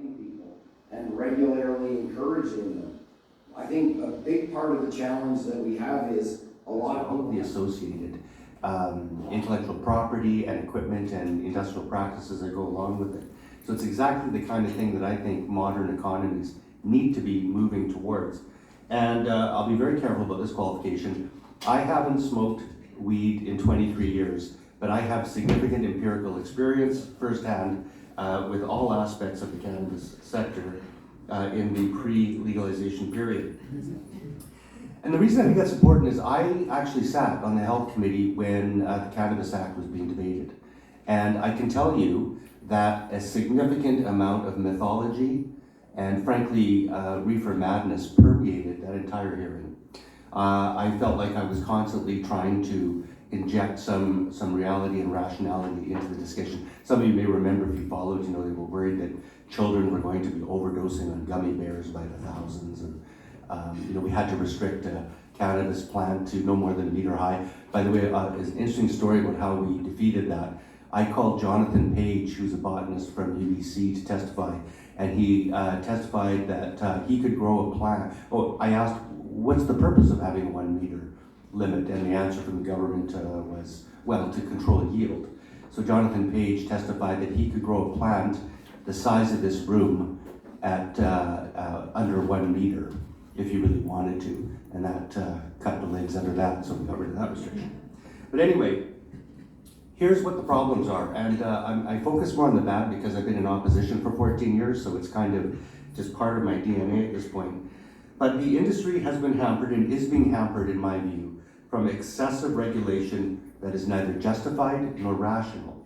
people and regularly encouraging them. I think a big part of the challenge that we have is a lot of the associated intellectual property and equipment and industrial practices that go along with it. So it's exactly the kind of thing that I think modern economies need to be moving towards. And I'll be very careful about this qualification. I haven't smoked weed in 23 years, but I have significant empirical experience firsthand with all aspects of the cannabis sector in the pre-legalization period. And the reason I think that's important is I actually sat on the health committee when the Cannabis Act was being debated. And I can tell you that a significant amount of mythology and frankly reefer madness permeated that entire hearing. I felt like I was constantly trying to inject some reality and rationality into the discussion. Some of you may remember, if you followed, they were worried that children were going to be overdosing on gummy bears by the thousands, and we had to restrict a cannabis plant to no more than a meter high. By the way, there's an interesting story about how we defeated that. I called Jonathan Page, who's a botanist from UBC, to testify, and he testified that he could grow a plant. Oh, I asked, what's the purpose of having a 1 meter limit? And the answer from the government was, well, to control yield. So Jonathan Page testified that he could grow a plant the size of this room at under 1 meter if he really wanted to, and that cut the legs under that, so we got rid of that restriction. But anyway, here's what the problems are, and I focus more on the bad because I've been in opposition for 14 years, so it's kind of just part of my DNA at this point. But the industry has been hampered and is being hampered, in my view, from excessive regulation that is neither justified nor rational.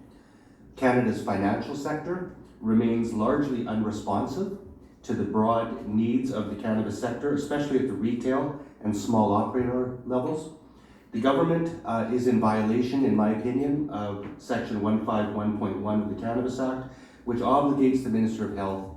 Canada's financial sector remains largely unresponsive to the broad needs of the cannabis sector, especially at the retail and small operator levels. The government is in violation, in my opinion, of Section 151.1 of the Cannabis Act, which obligates the Minister of Health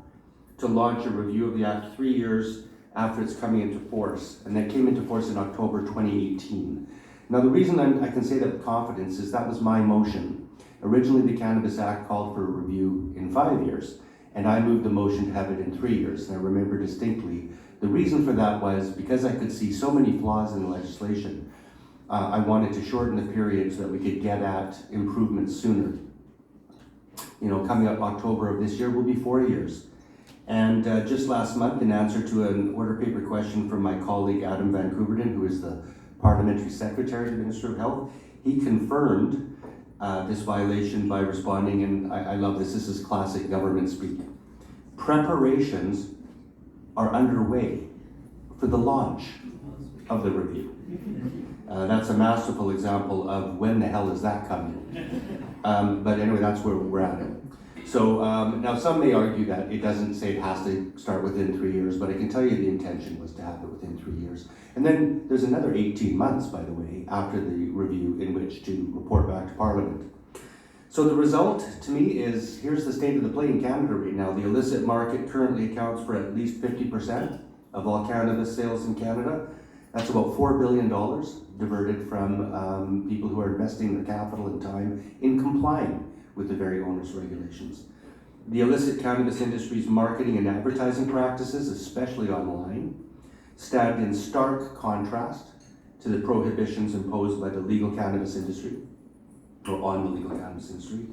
to launch a review of the Act 3 years after it's coming into force, and that came into force in October 2018. Now, the reason I can say that with confidence is that was my motion. Originally, the Cannabis Act called for a review in 5 years, and I moved the motion to have it in 3 years. And I remember distinctly, the reason for that was because I could see so many flaws in the legislation. I wanted to shorten the period so that we could get at improvements sooner. Coming up October of this year will be 4 years. And just last month, in answer to an order paper question from my colleague Adam Van Couverden, who is the Parliamentary Secretary of the Minister of Health, he confirmed this violation by responding, and I love this is classic government speak. Preparations are underway for the launch of the review. That's a masterful example of when the hell is that coming. But anyway, that's where we're at it. So now some may argue that it doesn't say it has to start within 3 years, but I can tell you the intention was to have it within 3 years. And then there's another 18 months, by the way, after the review in which to report back to Parliament. So the result to me is, here's the state of the play in Canada right now. The illicit market currently accounts for at least 50% of all cannabis sales in Canada. That's about $4 billion diverted from people who are investing their capital and time in complying with the very onerous regulations. The illicit cannabis industry's marketing and advertising practices, especially online, stand in stark contrast to the prohibitions imposed by the legal cannabis industry, or on the legal cannabis industry.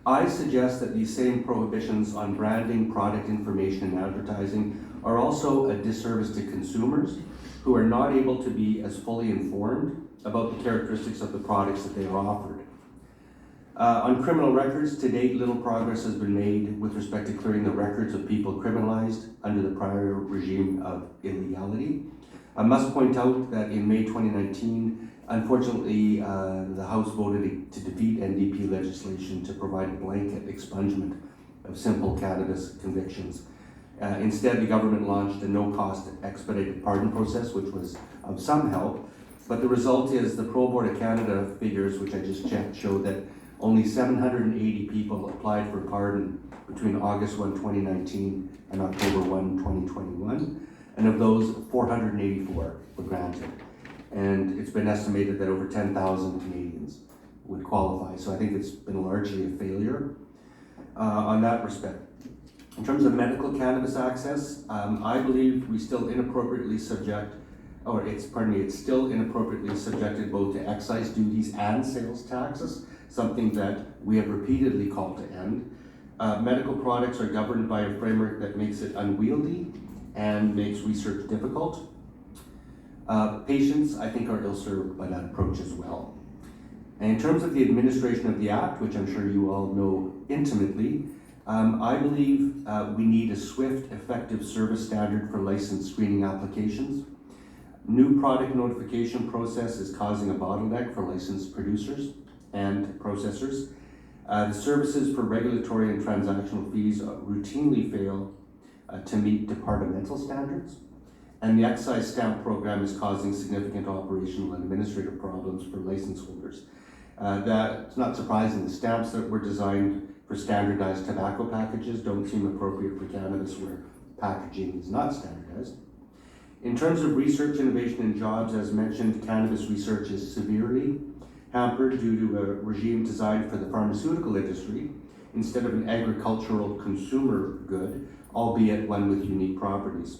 I suggest that these same prohibitions on branding, product information, and advertising are also a disservice to consumers who are not able to be as fully informed about the characteristics of the products that they are offered. On criminal records, to date, little progress has been made with respect to clearing the records of people criminalized under the prior regime of illegality. I must point out that in May 2019, unfortunately, the House voted to defeat NDP legislation to provide a blanket expungement of simple cannabis convictions. Instead, the government launched a no-cost expedited pardon process, which was of some help, but the result is the Parole Board of Canada figures, which I just checked, show that only 780 people applied for pardon between August 1, 2019 and October 1, 2021, and of those, 484 were granted. And it's been estimated that over 10,000 Canadians would qualify, so I think it's been largely a failure on that respect. In terms of medical cannabis access, I believe we still inappropriately subject, or it's still inappropriately subjected both to excise duties and sales taxes, something that we have repeatedly called to end. Medical products are governed by a framework that makes it unwieldy and makes research difficult. Patients, I think, are ill-served by that approach as well. And in terms of the administration of the Act, which I'm sure you all know intimately, I believe we need a swift, effective service standard for license screening applications. New product notification process is causing a bottleneck for licensed producers and processors. The services for regulatory and transactional fees routinely fail to meet departmental standards. And the excise stamp program is causing significant operational and administrative problems for license holders. That's not surprising. The stamps that were designed for standardized tobacco packages don't seem appropriate for cannabis where packaging is not standardized. In terms of research, innovation, and jobs, as mentioned, cannabis research is severely hampered due to a regime designed for the pharmaceutical industry instead of an agricultural consumer good, albeit one with unique properties.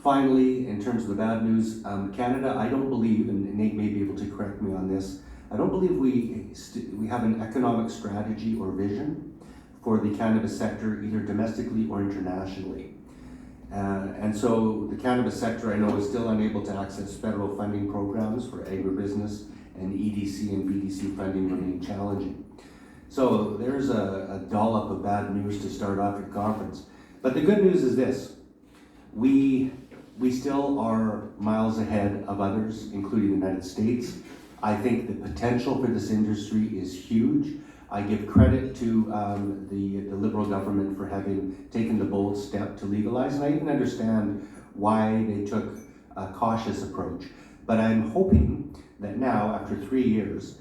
Finally, in terms of the bad news, Canada, I don't believe, and Nate may be able to correct me on this, I don't believe we have an economic strategy or vision for the cannabis sector, either domestically or internationally. And so the cannabis sector, I know, is still unable to access federal funding programs for agribusiness, and EDC and BDC funding remain challenging. So there's a dollop of bad news to start off your conference. But the good news is this: we still are miles ahead of others, including the United States. I think the potential for this industry is huge. I give credit to the Liberal government for having taken the bold step to legalize, and I even understand why they took a cautious approach. But I'm hoping that now, after 3 years,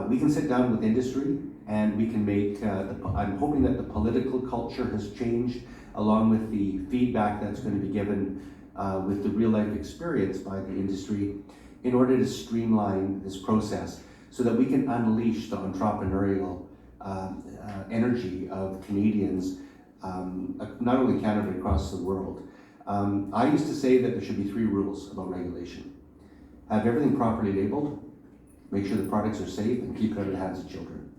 we can sit down with industry and we can make, I'm hoping that the political culture has changed along with the feedback that's going to be given with the real life experience by the industry in order to streamline this process so that we can unleash the entrepreneurial energy of Canadians, not only Canada, across the world. I used to say that there should be 3 rules about regulation. Have everything properly labeled, make sure the products are safe, and keep it out of the hands of children.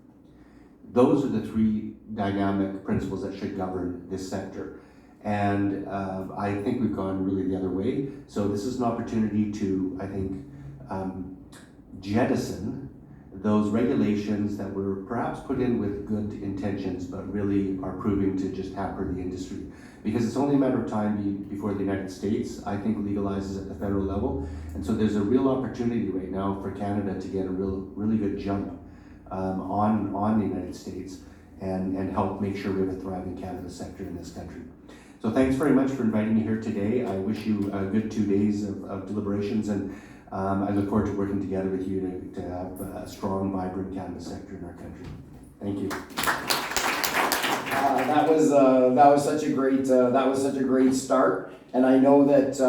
Those are the 3 dynamic principles that should govern this sector. And I think we've gone really the other way. So this is an opportunity to, I think, jettison those regulations that were perhaps put in with good intentions, but really are proving to just hamper the industry. Because it's only a matter of time before the United States, I think, legalizes at the federal level. And so there's a real opportunity right now for Canada to get a really good jump on the United States and help make sure we have a thriving cannabis sector in this country. So thanks very much for inviting me here today. I wish you a good 2 days of deliberations, and I look forward to working together with you to have a strong, vibrant cannabis sector in our country. Thank you. That was such a great start, and I know that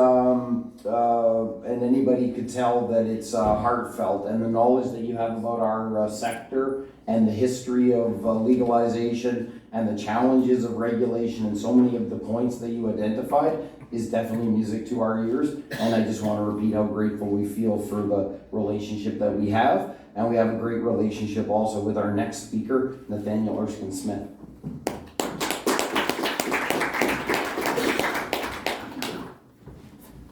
and anybody could tell that it's heartfelt, and the knowledge that you have about our sector and the history of legalization and the challenges of regulation and so many of the points that you identified is definitely music to our ears. And I just want to repeat how grateful we feel for the relationship that we have, and we have a great relationship also with our next speaker, Nathaniel Erskine Smith.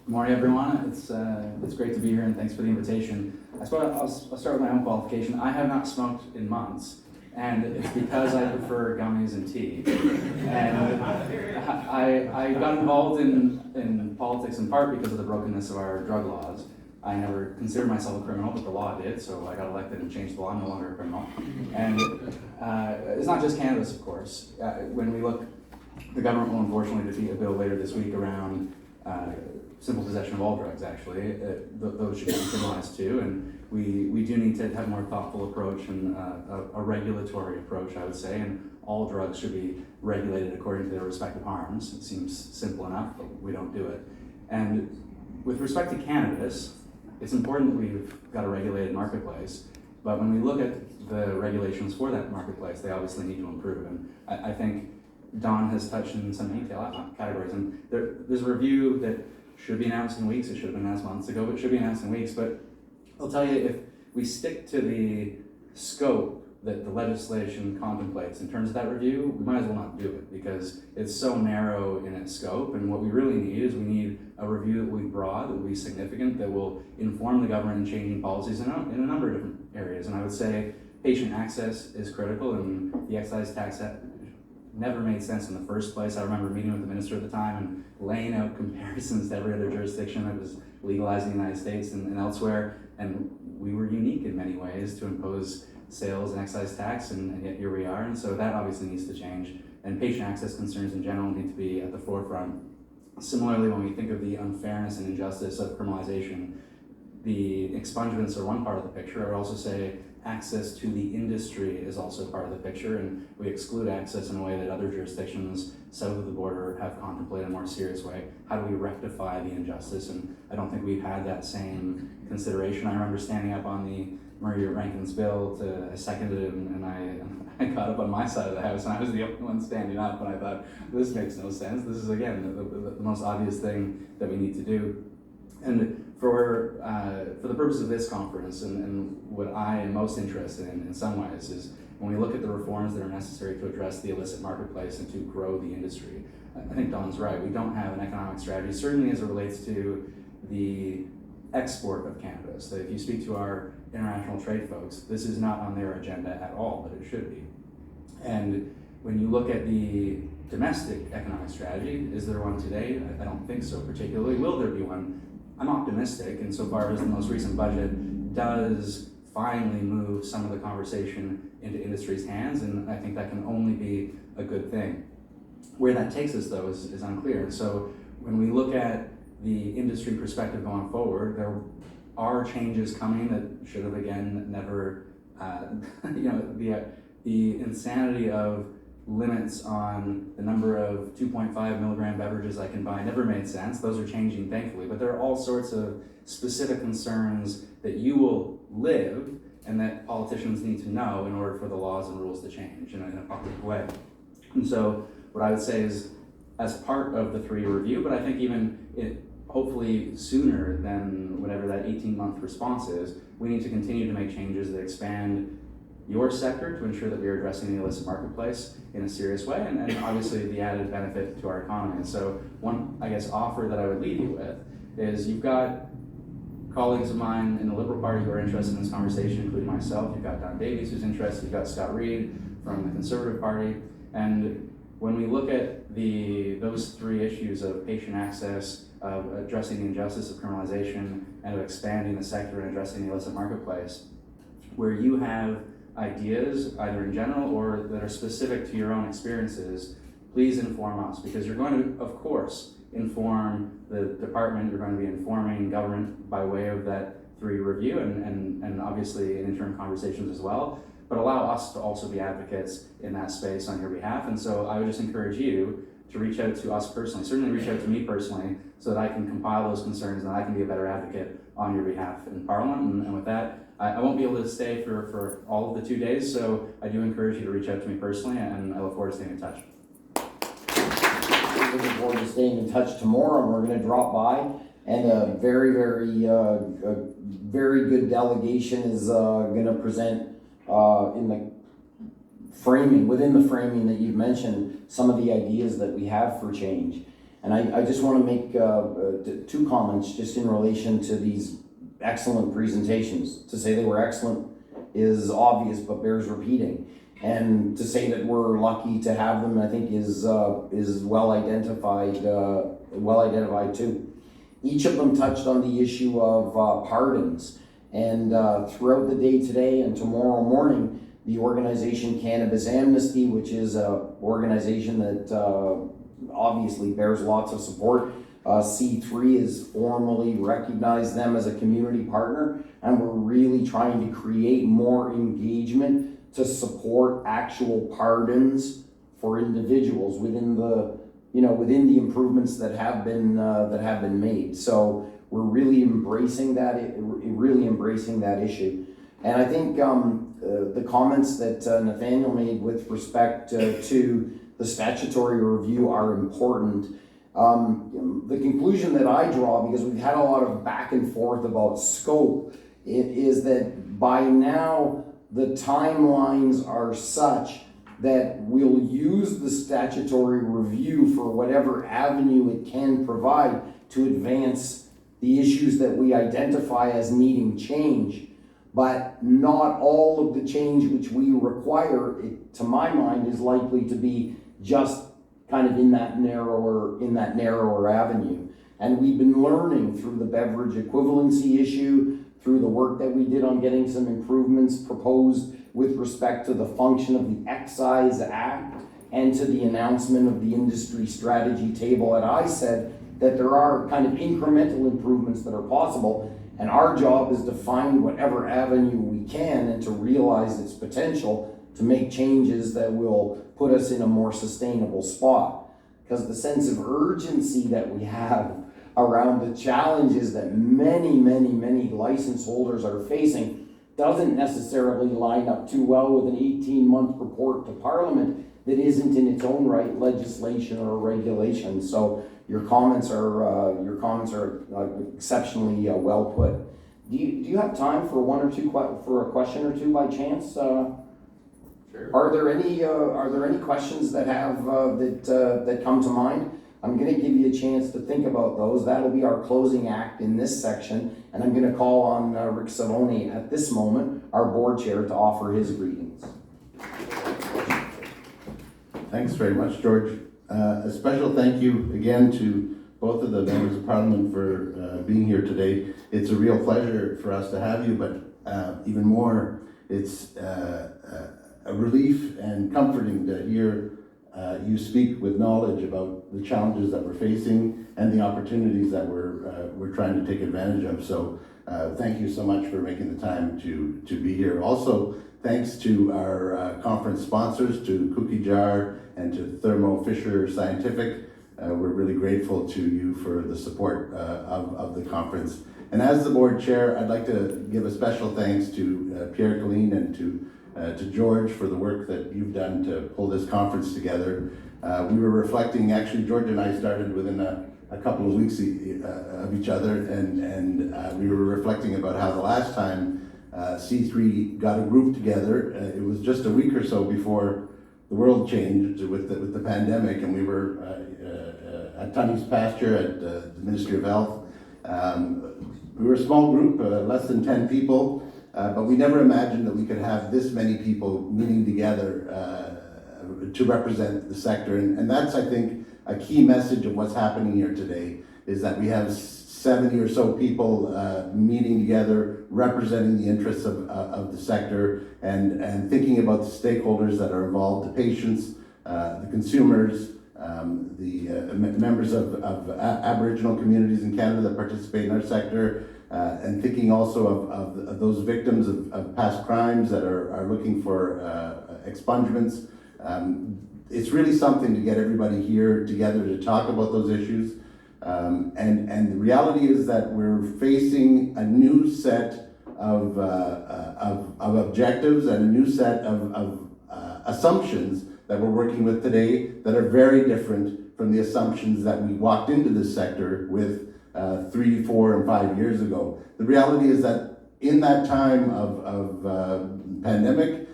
Good morning, everyone. It's great to be here, and thanks for the invitation. I suppose I'll start with my own qualification. I have not smoked in months, and it's because I prefer gummies and tea. And I got involved in politics in part because of the brokenness of our drug laws. I never considered myself a criminal, but the law did, so I got elected and changed the law. I'm no longer a criminal. And it's not just cannabis, of course. When we look, the government will unfortunately defeat a bill later this week around simple possession of all drugs, actually. Those should be criminalized too, and we do need to have a more thoughtful approach and a regulatory approach, I would say, and all drugs should be regulated according to their respective harms. It seems simple enough, but we don't do it. And with respect to cannabis, it's important that we've got a regulated marketplace, but when we look at the regulations for that marketplace, they obviously need to improve. And I think Don has touched in some detail categories, and there's a review that should be announced in weeks. It should have been announced months ago, but it should be announced in weeks. But I'll tell you, if we stick to the scope that the legislation contemplates in terms of that review, we might as well not do it, because it's so narrow in its scope. And what we really need is we need a review that will be broad, that will be significant, that will inform the government in changing policies in a number of different areas. And I would say patient access is critical, and the excise tax never made sense in the first place. I remember meeting with the minister at the time and laying out comparisons to every other jurisdiction that was legalizing in the United States and elsewhere, and we were unique in many ways to impose sales and excise tax, and yet here we are. And so that obviously needs to change, and patient access concerns in general need to be at the forefront. Similarly, when we think of the unfairness and injustice of criminalization, the expungements are one part of the picture. I would also say access to the industry is also part of the picture, and we exclude access in a way that other jurisdictions south of the border have contemplated in a more serious way. How do we rectify the injustice? And I don't think we've had that same consideration. I remember standing up on the Murray Rankin's bill I seconded it, and I got up on my side of the house, and I was the only one standing up, and I thought, this makes no sense. This is, again, the most obvious thing that we need to do. And for the purpose of this conference, and what I am most interested in some ways, is when we look at the reforms that are necessary to address the illicit marketplace and to grow the industry. I think Don's right. We don't have an economic strategy, certainly as it relates to the export of cannabis. That if you speak to our international trade folks, this is not on their agenda at all, but it should be. And when you look at the domestic economic strategy, is there one today? I don't think so particularly. Will there be one? I'm optimistic insofar as the most recent budget does finally move some of the conversation into industry's hands, and I think that can only be a good thing. Where that takes us, though, is unclear. And so when we look at the industry perspective going forward, there are changes coming that should have, again, never, the insanity of limits on the number of 2.5 milligram beverages I can buy never made sense. Those are changing, thankfully, but there are all sorts of specific concerns that you will live and that politicians need to know in order for the laws and rules to change in a positive way. And so what I would say is, as part of the 3-year review, but I think even hopefully sooner than whatever that 18-month response is, we need to continue to make changes that expand your sector to ensure that we are addressing the illicit marketplace in a serious way, and obviously the added benefit to our economy. And so one, I guess, offer that I would leave you with is, you've got colleagues of mine in the Liberal Party who are interested in this conversation, including myself. You've got Don Davies who's interested. You've got Scott Reid from the Conservative Party. And when we look at those 3 issues of patient access, of addressing the injustice of criminalization, and of expanding the sector and addressing the illicit marketplace, where you have ideas, either in general or that are specific to your own experiences, please inform us, because you're going to, of course, inform the department, you're going to be informing government by way of that 3-year review and obviously in interim conversations as well, but allow us to also be advocates in that space on your behalf. And so I would just encourage you to reach out to us personally, certainly reach out to me personally, so that I can compile those concerns and I can be a better advocate on your behalf in Parliament. And with that, I won't be able to stay for all of the 2 days, so I do encourage you to reach out to me personally, and I look forward to staying in touch. Looking forward to staying in touch tomorrow, and we're going to drop by, and a very, very good delegation is going to present within the framing that you've mentioned, some of the ideas that we have for change. And I just want to make 2 comments just in relation to these excellent presentations. To say they were excellent is obvious, but bears repeating. And to say that we're lucky to have them, I think is well identified too. Each of them touched on the issue of pardons, and throughout the day today and tomorrow morning, the organization Cannabis Amnesty, which is an organization that obviously bears lots of support. C3 has formally recognized them as a community partner, and we're really trying to create more engagement to support actual pardons for individuals within the improvements that have been made. So we're really embracing that issue. And I think the comments that Nathaniel made with respect to the statutory review are important. The conclusion that I draw, because we've had a lot of back and forth about scope, is that by now the timelines are such that we'll use the statutory review for whatever avenue it can provide to advance the issues that we identify as needing change. But not all of the change which we require, to my mind, is likely to be just kind of in that narrower avenue. And we've been learning through the beverage equivalency issue, through the work that we did on getting some improvements proposed with respect to the function of the Excise Act and to the announcement of the industry strategy table at ISED, that there are kind of incremental improvements that are possible. And our job is to find whatever avenue we can and to realize its potential to make changes that will put us in a more sustainable spot. Because the sense of urgency that we have around the challenges that many license holders are facing doesn't necessarily line up too well with an 18-month report to Parliament that isn't in its own right legislation or regulation. So your comments are exceptionally well put. Do you have time for a question or two by chance? Sure. Are there any questions that that come to mind? I'm going to give you a chance to think about those. That'll be our closing act in this section, and I'm going to call on Rick Savone at this moment, our board chair, to offer his greetings. Thanks very much, George. A special thank you again to both of the members of Parliament for being here today. It's a real pleasure for us to have you, but even more, it's a relief and comforting to hear you speak with knowledge about the challenges that we're facing and the opportunities that we're trying to take advantage of. So thank you so much for making the time to be here. Also, thanks to our conference sponsors, to Cookie Jar and to Thermo Fisher Scientific. We're really grateful to you for the support of the conference. And as the board chair, I'd like to give a special thanks to Pierre Colleen and to George for the work that you've done to pull this conference together. We were reflecting, actually George and I started within a couple of weeks of each other, and we were reflecting about how the last time C3 got a group together, it was just a week or so before the world changed with the pandemic, and we were at Tunney's pasture at the Ministry of Health. We were a small group, less than 10 people, but we never imagined that we could have this many people meeting together to represent the sector. And that's, I think, a key message of what's happening here today, is that we have 70 or so people meeting together, representing the interests of the sector and thinking about the stakeholders that are involved, the patients, the consumers, the members of Aboriginal communities in Canada that participate in our sector, and thinking also of those victims of past crimes that are looking for expungements. It's really something to get everybody here together to talk about those issues. And the reality is that we're facing a new set of objectives and a new set of assumptions that we're working with today that are very different from the assumptions that we walked into this sector with 3, 4, and 5 years ago. The reality is that in that time of pandemic,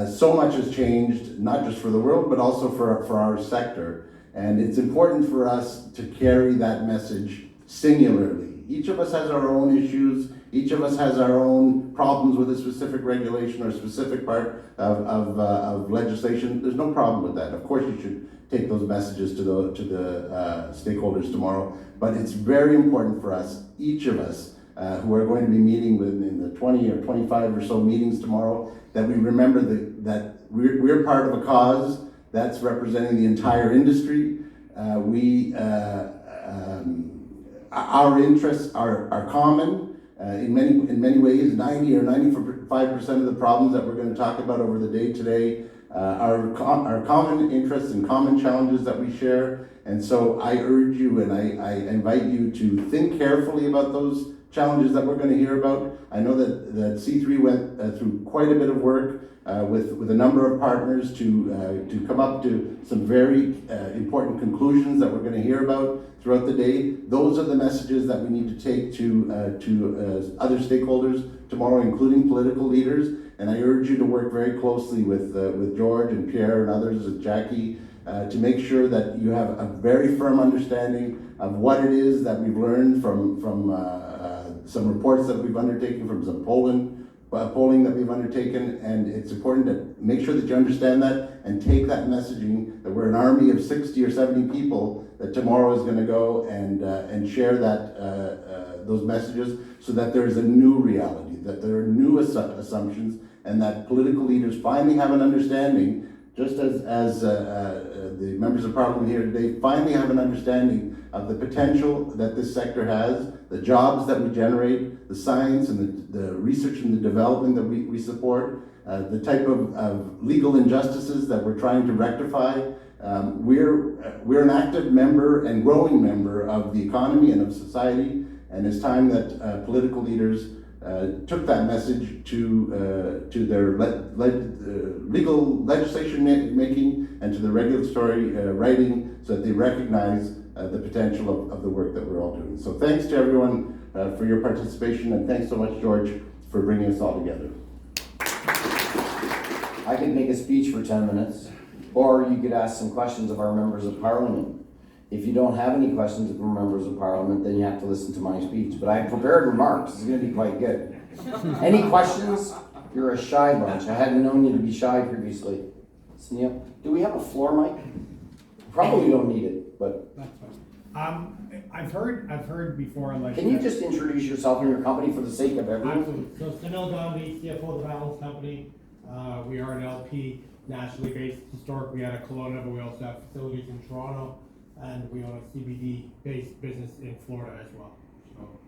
so much has changed, not just for the world, but also for our sector. And it's important for us to carry that message singularly. Each of us has our own issues. Each of us has our own problems with a specific regulation or a specific part of legislation. There's no problem with that. Of course, you should take those messages to the stakeholders tomorrow. But it's very important for us, each of us, who are going to be meeting in the 20 or 25 or so meetings tomorrow, that we remember that we're part of a cause that's representing the entire industry. Our interests are common. In many ways, 90 or 95% of the problems that we're going to talk about over the day today are common interests and common challenges that we share. And so I urge you and I invite you to think carefully about those challenges that we're going to hear about. I know that C3 went through quite a bit of work with a number of partners to come up to some very important conclusions that we're going to hear about throughout the day. Those are the messages that we need to take to other stakeholders tomorrow, including political leaders. And I urge you to work very closely with George and Pierre and others, and Jackie, to make sure that you have a very firm understanding of what it is that we've learned from some reports that we've undertaken, from some polling that we've undertaken. And it's important to make sure that you understand that and take that messaging, that we're an army of 60 or 70 people that tomorrow is going to go and share those messages, so that there is a new reality, that there are new assumptions, and that political leaders finally have an understanding, just as the members of parliament here today finally have an understanding of the potential that this sector has, the jobs that we generate, the science and the research and the development that we support, the type of legal injustices that we're trying to rectify. We're an active member and growing member of the economy and of society, and it's time that political leaders took that message to their legal legislation making and to the regulatory writing, so that they recognize the potential of the work that we're all doing. So thanks to everyone for your participation, and thanks so much, George, for bringing us all together. I could make a speech for 10 minutes, or you could ask some questions of our members of parliament. If you don't have any questions from members of parliament, then you have to listen to my speech. But I have prepared remarks. It's going to be quite good. Any questions? You're a shy bunch. I hadn't known you to be shy previously. Neil, do we have a floor mic? Probably don't need it, but. That's fine. I've heard before, like. Can you just introduce yourself and your company for the sake of everyone? Absolutely. So Davies, CFO of the Balance Company. We are an LP, nationally based. Historically out of Kelowna, but we also have facilities in Toronto, and we own a CBD-based business in Florida as well. So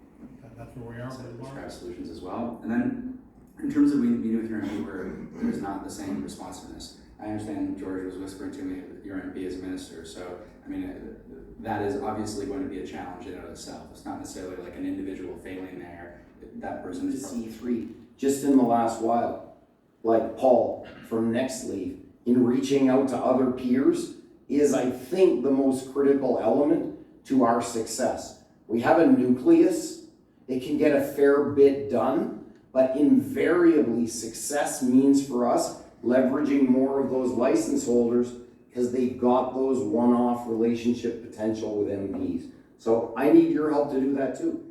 that's where we are. So prescribed solutions as well. And then in terms of meeting with your MP where there's not the same responsiveness, I understand George was whispering to me that your MP is a minister, so I mean that is obviously going to be a challenge in and of itself. It's not necessarily like an individual failing there. That person is C3, just in the last while, like Paul from Nextleaf, in reaching out to other peers, is, I think, the most critical element to our success. We have a nucleus, it can get a fair bit done, but invariably success means for us leveraging more of those license holders because they've got those one-off relationship potential with MPs. So I need your help to do that too.